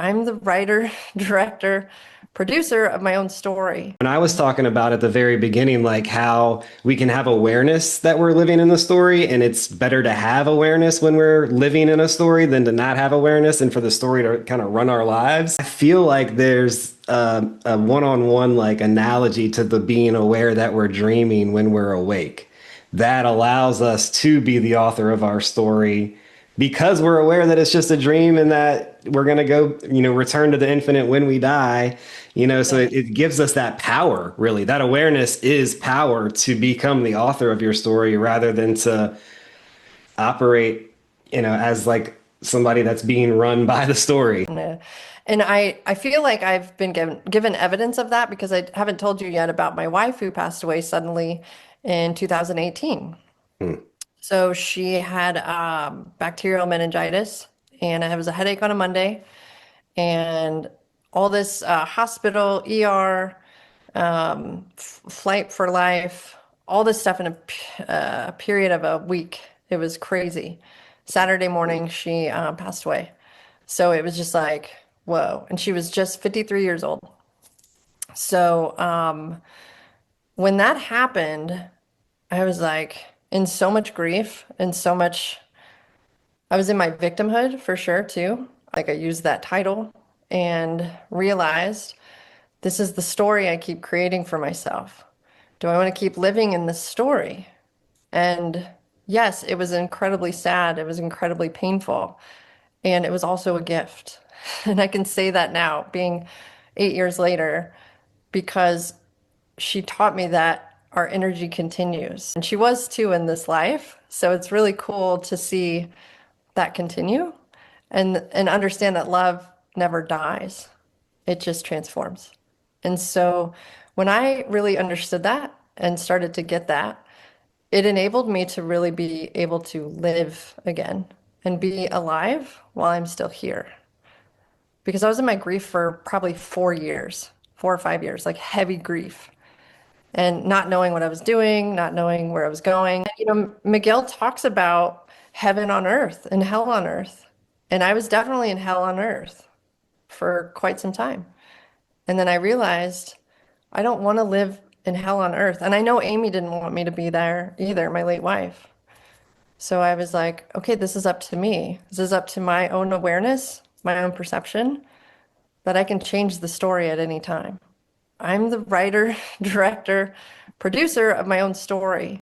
I'm the writer, director, producer of my own story. And I was talking about at the very beginning, like how we can have awareness that we're living in the story, and it's better to have awareness when we're living in a story than to not have awareness and for the story to kind of run our lives. I feel like there's a one-on-one like analogy to the being aware that we're dreaming when we're awake. That allows us to be the author of our story because we're aware that it's just a dream and that we're going to go, return to the infinite when we die, so Yeah. it gives us that power, really. That awareness is power to become the author of your story rather than to operate, as like somebody that's being run by the story. And I feel like I've been given evidence of that because I haven't told you yet about my wife who passed away suddenly in 2018. Hmm. So she had bacterial meningitis, and it was a headache on a Monday, and all this hospital, ER, flight for life, all this stuff in a period of a week. It was crazy. Saturday morning, she passed away. So it was just like, whoa. And she was just 53 years old. So when that happened, I was like in so much grief and so much, I was in my victimhood for sure too. Like I used that title and realized this is the story I keep creating for myself. Do I want to keep living in this story? And yes, it was incredibly sad. It was incredibly painful. And it was also a gift. And I can say that now, being 8 years later, because she taught me that our energy continues. And she was too in this life. So it's really cool to see that continue and understand that love never dies. It just transforms. And so when I really understood that and started to get that, it enabled me to really be able to live again and be alive while I'm still here. Because I was in my grief for probably 4 years, 4 or 5 years, like heavy grief and not knowing what I was doing, not knowing where I was going. Miguel talks about heaven on earth and hell on earth. And I was definitely in hell on earth for quite some time. And then I realized I don't want to live in hell on earth. And I know Amy didn't want me to be there either, my late wife. So I was like, okay, this is up to me. This is up to my own awareness, my own perception, that I can change the story at any time. I'm the writer, director, producer of my own story.